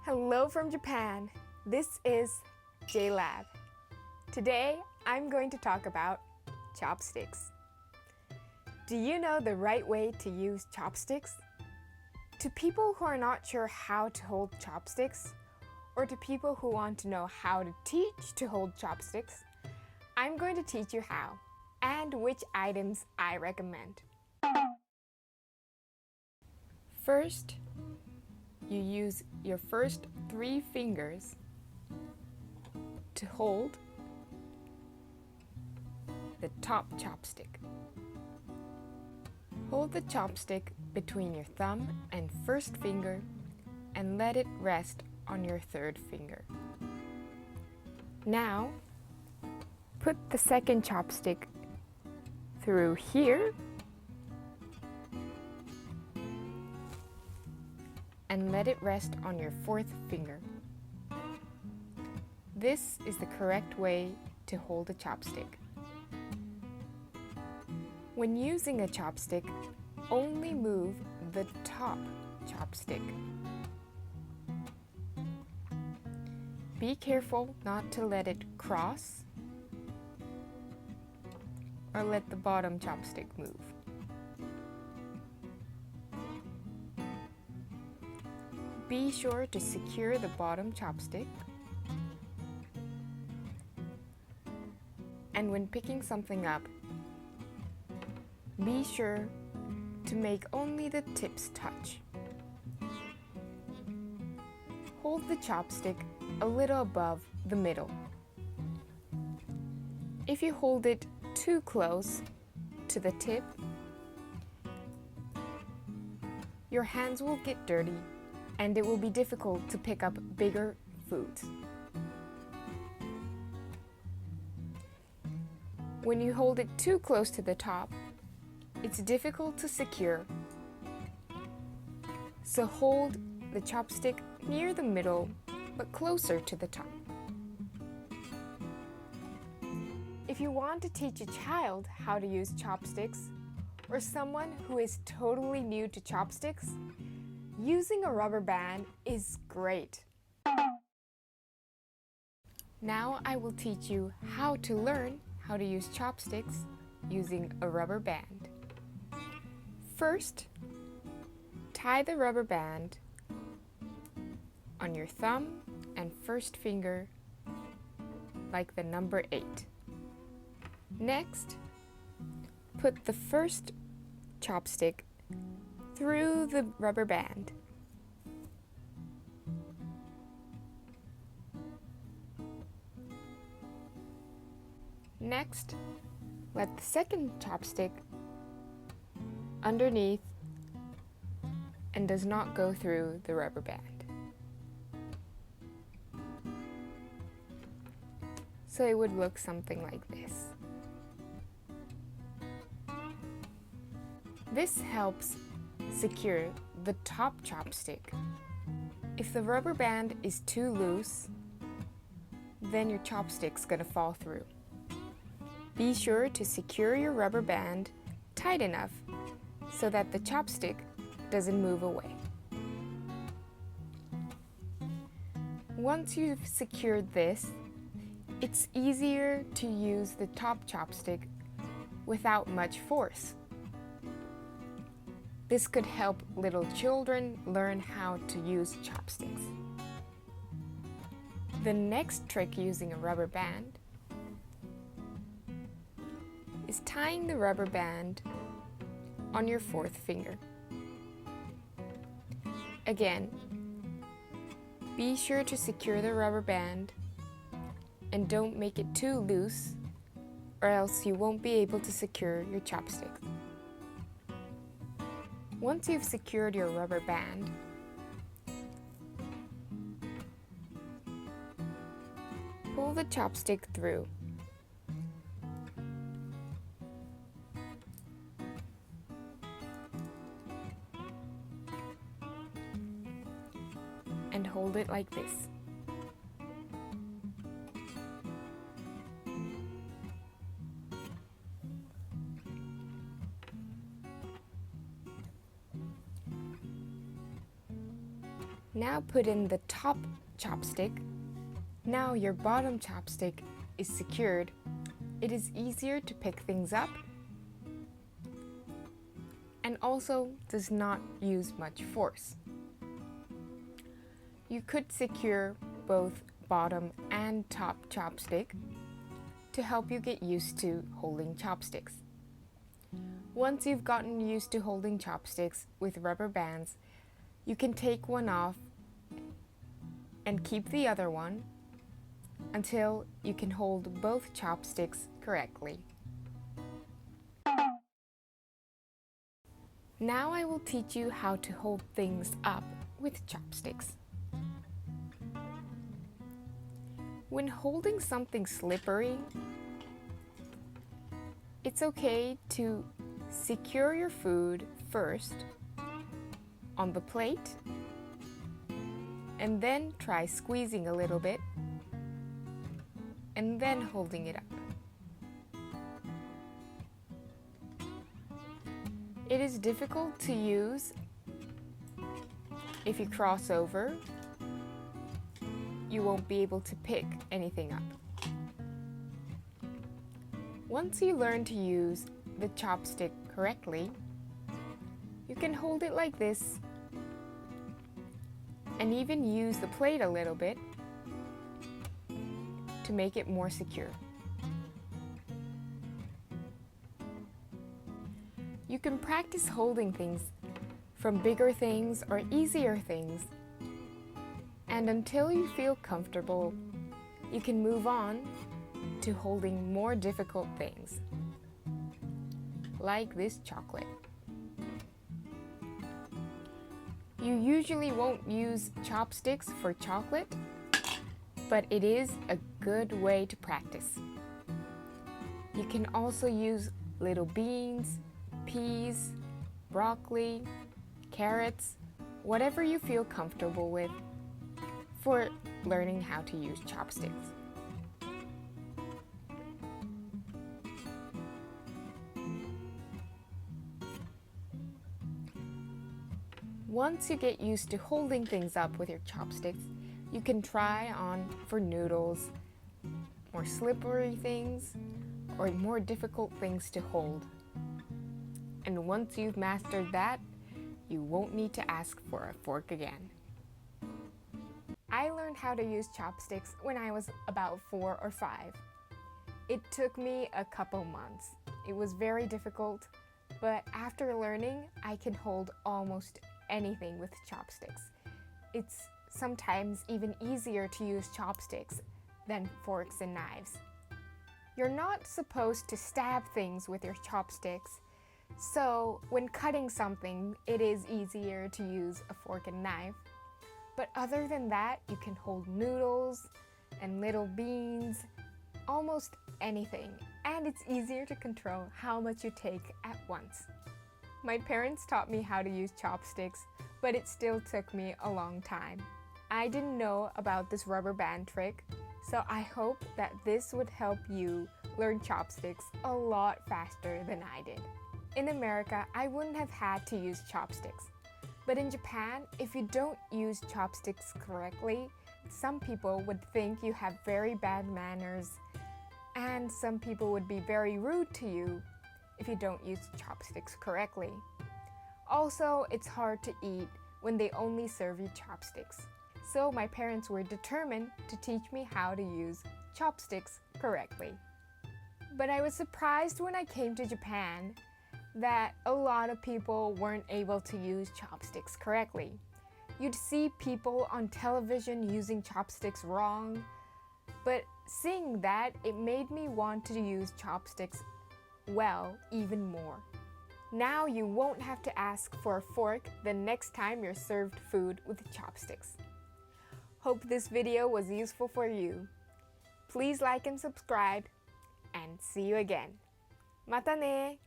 Hello from Japan. This is JLab. Today, I'm going to talk about chopsticks. Do you know the right way to use chopsticks? To people who are not sure how to hold chopsticks, or to people who want to know how to teach to hold chopsticks, I'm going to teach you how and which items I recommend. First, you use your first 3 fingers to hold the top chopstick. Hold the chopstick between your thumb and first finger and let it rest on your 3rd finger. Now, put the second chopstick through here and let it rest on your 4th finger. This is the correct way to hold a chopstick. When using a chopstick, only move the top chopstick. Be careful not to let it cross or let the bottom chopstick move. Be sure to secure the bottom chopstick. And when picking something up, be sure to make only the tips touch. Hold the chopstick a little above the middle. If you hold it too close to the tip, your hands will get dirty and it will be difficult to pick up bigger foods. When you hold it too close to the top, it's difficult to secure. So hold the chopstick near the middle, but closer to the top. If you want to teach a child how to use chopsticks, or someone who is totally new to chopsticks, using a rubber band is great. Now I will teach you how to learn how to use chopsticks using a rubber band. First, tie the rubber band on your thumb and first finger like the number 8. Next, put the first chopstick through the rubber band. Next, let the second chopstick underneath and does not go through the rubber band. So it would look something like this. This helps secure the top chopstick. If the rubber band is too loose, then your chopstick's gonna fall through. Be sure to secure your rubber band tight enough so that the chopstick doesn't move away. Once you've secured this, it's easier to use the top chopstick without much force. This could help little children learn how to use chopsticks. The next trick using a rubber band is tying the rubber band on your 4th finger. Again, be sure to secure the rubber band and don't make it too loose or else you won't be able to secure your chopsticks. Once you've secured your rubber band, pull the chopstick through. And hold it like this. Now put in the top chopstick. Now your bottom chopstick is secured. It is easier to pick things up and also does not use much force. You could secure both bottom and top chopstick to help you get used to holding chopsticks. Once you've gotten used to holding chopsticks with rubber bands, you can take one off and keep the other one until you can hold both chopsticks correctly. Now I will teach you how to hold things up with chopsticks. When holding something slippery, it's okay to secure your food first on the plate and then try squeezing a little bit and then holding it up. It is difficult to use if you cross over. You won't be able to pick anything up. Once you learn to use the chopstick correctly, you can hold it like this and even use the plate a little bit to make it more secure. You can practice holding things from bigger things or easier things, and until you feel comfortable, you can move on to holding more difficult things, like this chocolate. You usually won't use chopsticks for chocolate, but it is a good way to practice. You can also use little beans, peas, broccoli, carrots, whatever you feel comfortable with for learning how to use chopsticks. Once you get used to holding things up with your chopsticks, you can try on for noodles, more slippery things, or more difficult things to hold. And once you've mastered that, you won't need to ask for a fork again. I learned how to use chopsticks when I was about 4 or 5. It took me a couple months. It was very difficult, but after learning, I can hold almost anything with chopsticks. It's sometimes even easier to use chopsticks than forks and knives. You're not supposed to stab things with your chopsticks, so when cutting something, it is easier to use a fork and knife. But other than that, you can hold noodles and little beans, almost anything, and it's easier to control how much you take at once. My parents taught me how to use chopsticks, but it still took me a long time. I didn't know about this rubber band trick, so I hope that this would help you learn chopsticks a lot faster than I did. In America, I wouldn't have had to use chopsticks. But in Japan, if you don't use chopsticks correctly, some people would think you have very bad manners, and some people would be very rude to you if you don't use chopsticks correctly. Also, it's hard to eat when they only serve you chopsticks. So my parents were determined to teach me how to use chopsticks correctly. But I was surprised when I came to Japan that a lot of people weren't able to use chopsticks correctly. You'd see people on television using chopsticks wrong, but seeing that, it made me want to use chopsticks well even more. Now you won't have to ask for a fork the next time you're served food with chopsticks. Hope this video was useful for you. Please like and subscribe, and see you again. Mata ne!